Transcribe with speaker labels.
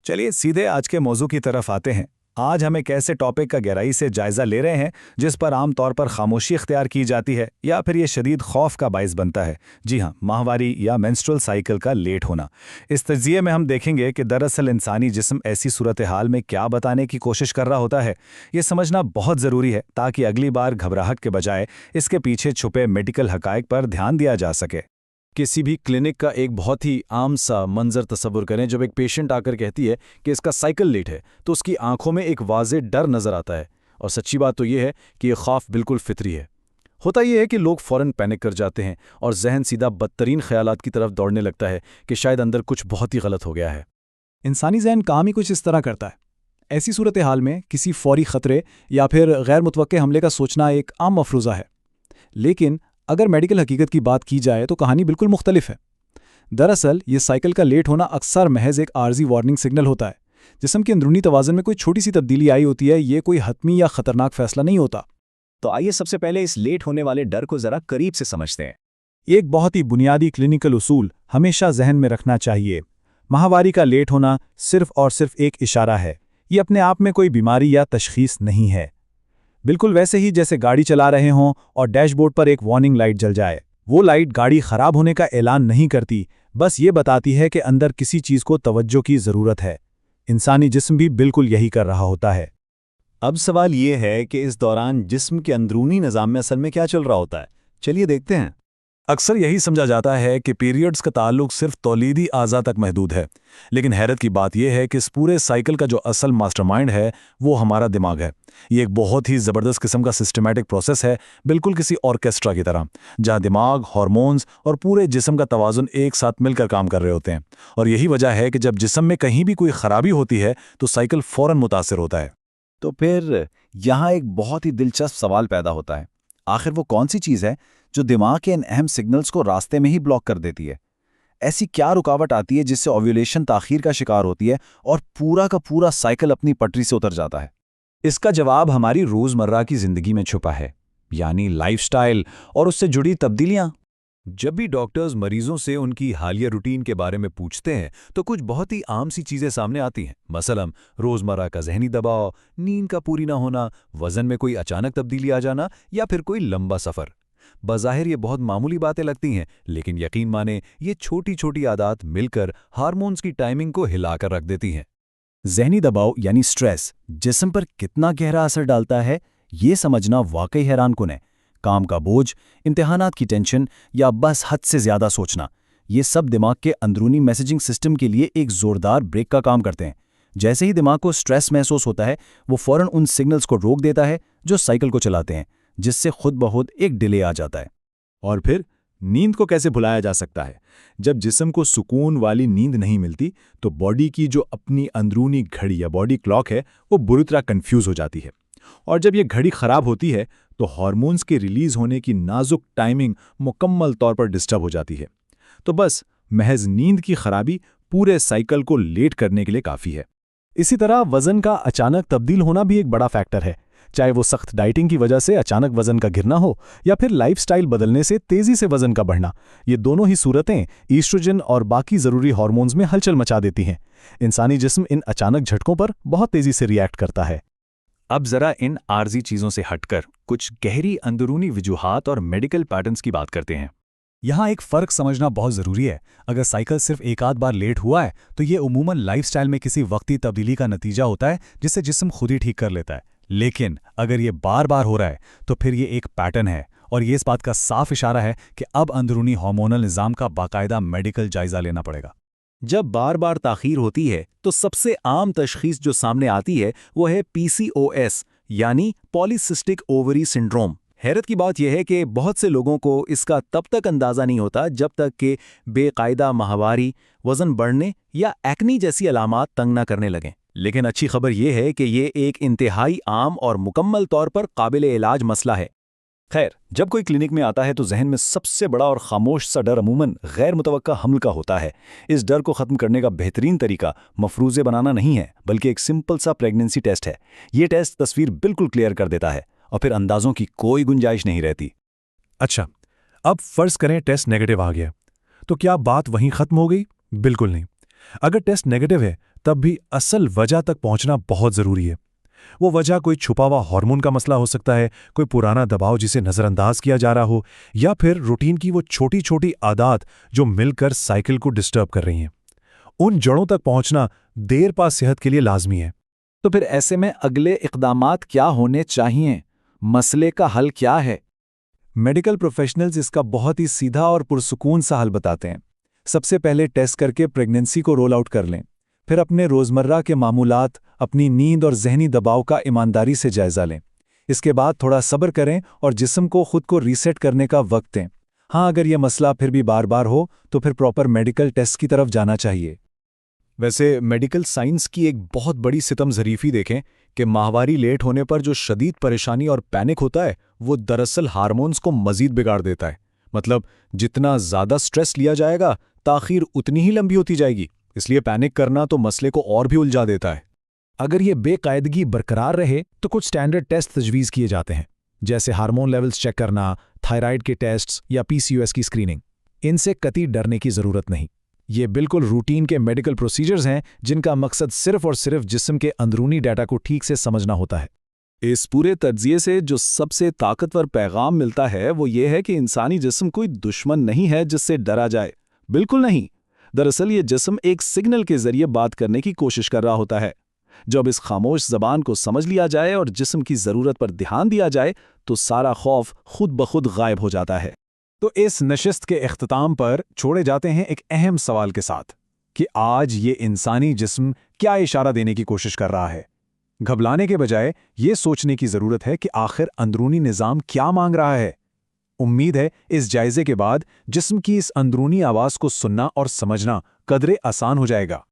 Speaker 1: चलिए सीधे आज के मौजू की तरफ आते हैं। आज हम एक ऐसे टॉपिक का गहराई से जायजा ले रहे हैं जिस पर आमतौर पर खामोशी इख्तियार की जाती है या फिर ये शदीद खौफ का बाइस बनता है। जी हाँ, माहवारी या मेंस्ट्रुअल साइकिल का लेट होना। इस तज्जिये में हम देखेंगे कि दरअसल इंसानी जिस्म ऐसी सूरत हाल में क्या बताने की कोशिश कर रहा होता है। ये समझना बहुत ज़रूरी है ताकि अगली बार घबराहट के बजाय इसके पीछे छुपे मेडिकल हकायक पर ध्यान दिया जा सके।
Speaker 2: किसी भी क्लिनिक का एक बहुत ही आम सा मंजर तस्वुर करें। जब एक पेशेंट आकर कहती है कि इसका साइकिल लेट है तो उसकी आंखों में एक वाज़ेह डर नज़र आता है। और सच्ची बात तो ये है कि ये खौफ बिल्कुल फितरी है। होता ये है कि लोग फ़ौरन पैनिक कर जाते हैं और जहन सीधा बदतरीन ख़यालात की तरफ दौड़ने लगता है कि शायद अंदर कुछ बहुत ही गलत हो गया है।
Speaker 3: इंसानी जहन काम ही कुछ इस तरह करता है। ऐसी सूरत हाल में किसी फौरी ख़तरे या फिर गैर मुतवक्के हमले का सोचना एक आम मफरूज़ा है। लेकिन अगर मेडिकल हकीकत की बात की जाए तो कहानी बिल्कुल मुख्तलिफ है। दरअसल ये साइकिल का लेट होना अक्सर महज एक आर्जी वार्निंग सिग्नल होता है। जिस्म के अंदरूनी तवाज़ुन में कोई छोटी सी तब्दीली आई होती है। ये कोई हतमी या ख़तरनाक फैसला नहीं होता।
Speaker 4: तो आइए सबसे पहले इस लेट होने वाले डर को ज़रा करीब से समझते हैं।
Speaker 3: एक बहुत ही बुनियादी क्लिनिकल उसूल हमेशा जहन में रखना चाहिए। माहवारी का लेट होना सिर्फ और सिर्फ एक इशारा है। ये अपने आप में कोई बीमारी या तशख़ीस नहीं है। बिल्कुल वैसे ही जैसे गाड़ी चला रहे हों और डैशबोर्ड पर एक वार्निंग लाइट जल जाए। वो लाइट गाड़ी खराब होने का ऐलान नहीं करती, बस ये बताती है कि अंदर किसी चीज़ को तवज्जो की ज़रूरत है। इंसानी जिस्म भी बिल्कुल यही कर रहा होता है।
Speaker 4: अब सवाल ये है कि इस दौरान जिस्म के अंदरूनी निज़ाम में असल में क्या चल रहा होता है। चलिए देखते हैं।
Speaker 1: अक्सर यही समझा जाता है कि पीरियड्स का ताल्लुक सिर्फ तौलीदी आज़ा तक महदूद है, लेकिन हैरत की बात यह है कि इस पूरे साइकिल का जो असल मास्टरमाइंड है वो हमारा दिमाग है। ये एक बहुत ही ज़बरदस्त किस्म का सिस्टमैटिक प्रोसेस है, बिल्कुल किसी ऑर्केस्ट्रा की तरह, जहाँ दिमाग, हार्मोन्स और पूरे जिस्म का तवाज़ुन एक साथ मिलकर काम कर रहे होते हैं। और यही वजह है कि जब जिस्म में कहीं भी कोई ख़राबी होती है तो साइकिल फ़ौरन मुतासिर होता है।
Speaker 4: तो फिर यहाँ एक बहुत ही दिलचस्प सवाल पैदा होता है। आखिर वो कौन सी चीज़ है जो दिमाग के इन अहम सिग्नल्स को रास्ते में ही ब्लॉक कर देती है? ऐसी क्या रुकावट आती है जिससे ओव्यूलेशन ताख़ीर का शिकार होती है और पूरा का पूरा साइकिल अपनी पटरी से उतर जाता है?
Speaker 2: इसका जवाब हमारी रोज़मर्रा की ज़िंदगी में छुपा है, यानी लाइफस्टाइल और उससे जुड़ी तब्दीलियाँ।
Speaker 5: जब भी डॉक्टर्स मरीजों से उनकी हालिया रूटीन के बारे में पूछते हैं तो कुछ बहुत ही आम सी चीज़ें सामने आती हैं। मसलन रोज़मर्रा का जहनी दबाव, नींद का पूरी ना होना, वज़न में कोई अचानक तब्दीली आ जाना या फिर कोई लंबा सफ़र। बज़ाहिर ये बहुत मामूली बातें लगती हैं, लेकिन यकीन माने ये छोटी छोटी आदत मिलकर हार्मोन्स की टाइमिंग को हिलाकर रख देती हैं।
Speaker 4: ज़हनी दबाव यानी स्ट्रेस जिस्म पर कितना गहरा असर डालता है, ये समझना वाकई हैरानकुन है। काम का बोझ, इम्तिहानात की टेंशन या बस हद से ज़्यादा सोचना, ये सब दिमाग के अंदरूनी मैसेजिंग सिस्टम के लिए एक ज़ोरदार ब्रेक का काम करते हैं। जैसे ही दिमाग को स्ट्रेस महसूस होता है, वो फ़ौरन उन सिग्नल्स को रोक देता है जो साइकिल को चलाते हैं, जिससे खुद ब खुद एक डिले आ जाता है।
Speaker 3: और फिर नींद को कैसे भुलाया जा सकता है? जब जिस्म को सुकून वाली नींद नहीं मिलती तो बॉडी की जो अपनी अंदरूनी घड़ी या बॉडी क्लॉक है वो बुरी तरह कंफ्यूज हो जाती है। और जब ये घड़ी खराब होती है तो हार्मोन्स के रिलीज होने की नाजुक टाइमिंग मुकम्मल तौर पर डिस्टर्ब हो जाती है। तो बस महज नींद की खराबी पूरे साइकिल को लेट करने के लिए काफ़ी है। इसी तरह वज़न का अचानक तब्दील होना भी एक बड़ा फैक्टर है। चाहे वो सख्त डाइटिंग की वजह से अचानक वज़न का गिरना हो या फिर लाइफस्टाइल बदलने से तेज़ी से वज़न का बढ़ना, ये दोनों ही सूरतें ईस्ट्रोजन और बाकी ज़रूरी हार्मोन्स में हलचल मचा देती हैं। इंसानी जिस्म इन अचानक झटकों पर बहुत तेज़ी से रिएक्ट करता है।
Speaker 2: अब ज़रा इन आर्जी चीज़ों से हटकर कुछ गहरी अंदरूनी वजूहात और मेडिकल पैटर्न्स की बात करते हैं।
Speaker 3: यहाँ एक फ़र्क समझना बहुत ज़रूरी है। अगर साइकिल सिर्फ एक आध बार लेट हुआ है तो ये उमूमन लाइफस्टाइल में किसी वक्ती तब्दीली का नतीजा होता है जिससे जिस्म खुद ही ठीक कर लेता है। लेकिन अगर ये बार बार हो रहा है तो फिर ये एक पैटर्न है और ये इस बात का साफ इशारा है कि अब अंदरूनी हार्मोनल निज़ाम का बाकायदा मेडिकल जायज़ा लेना पड़ेगा।
Speaker 4: जब बार बार ताख़ीर होती है तो सबसे आम तशख़ीस जो सामने आती है वो है PCOS यानी पॉलीसिस्टिक ओवरी सिंड्रोम। हैरत की बात यह है कि बहुत से लोगों को इसका तब तक अंदाज़ा नहीं होता जब तक कि बेकायदा माहवारी, वज़न बढ़ने या एक्नी जैसी अलामात तंग ना करने लगें। लेकिन अच्छी खबर यह है कि ये एक इंतहाई आम और मुकम्मल तौर पर काबिल इलाज मसला है। खैर, जब कोई क्लिनिक में आता है तो जहन में सबसे बड़ा और खामोश सा डर अमूमन गैर मुतवक्का हमल का होता है। इस डर को ख़त्म करने का बेहतरीन तरीका मफरूज़े बनाना नहीं है, बल्कि एक सिंपल सा प्रेगनेंसी टेस्ट है। ये टेस्ट तस्वीर बिल्कुल क्लियर कर देता है और फिर अंदाज़ों की कोई गुंजाइश नहीं रहती।
Speaker 3: अच्छा, अब फ़र्ज़ करें टेस्ट नेगेटिव आ गया, तो क्या बात वहीं ख़त्म हो गई? बिल्कुल नहीं। अगर टेस्ट नेगेटिव है तब भी असल वजह तक पहुंचना बहुत ज़रूरी है। वो वजह कोई छुपा हुआ हार्मोन का मसला हो सकता है, कोई पुराना दबाव जिसे नज़रअंदाज किया जा रहा हो, या फिर रूटीन की वो छोटी छोटी आदत जो मिलकर साइकिल को डिस्टर्ब कर रही हैं। उन जड़ों तक पहुंचना देर पा सेहत के लिए लाजमी है।
Speaker 4: तो फिर ऐसे में अगले इक़दामात क्या होने चाहिए? मसले का हल क्या है?
Speaker 1: मेडिकल प्रोफेशनल्स इसका बहुत ही सीधा और पुरसुकून सा हल बताते हैं। सबसे पहले टेस्ट करके प्रेगनेंसी को रोल आउट कर लें। फिर अपने रोज़मर्रा के मामूलात, अपनी नींद और जहनी दबाव का ईमानदारी से जायज़ा लें। इसके बाद थोड़ा सब्र करें और जिस्म को खुद को रीसेट करने का वक्त दें। हाँ, अगर यह मसला फिर भी बार बार हो तो फिर प्रॉपर मेडिकल टेस्ट की तरफ जाना चाहिए।
Speaker 2: वैसे मेडिकल साइंस की एक बहुत बड़ी सितम ज़रीफ़ी देखें कि माहवारी लेट होने पर जो शदीद परेशानी और पैनिक होता है वो दरअसल हार्मोन्स को मज़ीद बिगाड़ देता है। मतलब जितना ज़्यादा स्ट्रेस लिया जाएगा ताख़ीर उतनी ही लंबी होती जाएगी, इसलिए पैनिक करना तो मसले को और भी उलझा देता है।
Speaker 5: अगर ये बेकायदगी बरकरार रहे तो कुछ स्टैंडर्ड टेस्ट तजवीज़ किए जाते हैं, जैसे हार्मोन लेवल्स चेक करना, थायराइड के टेस्ट्स या PCOS की स्क्रीनिंग। इनसे कतई डरने की ज़रूरत नहीं। ये बिल्कुल रूटीन के मेडिकल प्रोसीजर्स हैं जिनका मकसद सिर्फ और सिर्फ जिस्म के अंदरूनी डाटा को ठीक से समझना होता है।
Speaker 4: इस पूरे तज्जिए से जो सबसे ताकतवर पैगाम मिलता है वो ये है कि इंसानी जिस्म कोई दुश्मन नहीं है जिससे डरा जाए। बिल्कुल नहीं। दरअसल ये जिस्म एक सिग्नल के जरिए बात करने की कोशिश कर रहा होता है। जब इस खामोश ज़बान को समझ लिया जाए और जिस्म की ज़रूरत पर ध्यान दिया जाए तो सारा खौफ खुद ब खुद गायब हो जाता है।
Speaker 5: तो इस नशिस्त के इख्तिताम पर छोड़े जाते हैं एक अहम सवाल के साथ कि आज ये इंसानी जिस्म क्या इशारा देने की कोशिश कर रहा है। घबराने के बजाय ये सोचने की ज़रूरत है कि आखिर अंदरूनी निज़ाम क्या मांग रहा है। उम्मीद है इस जायज़े के बाद जिस्म की इस अंदरूनी आवाज़ को सुनना और समझना कदरे आसान हो जाएगा।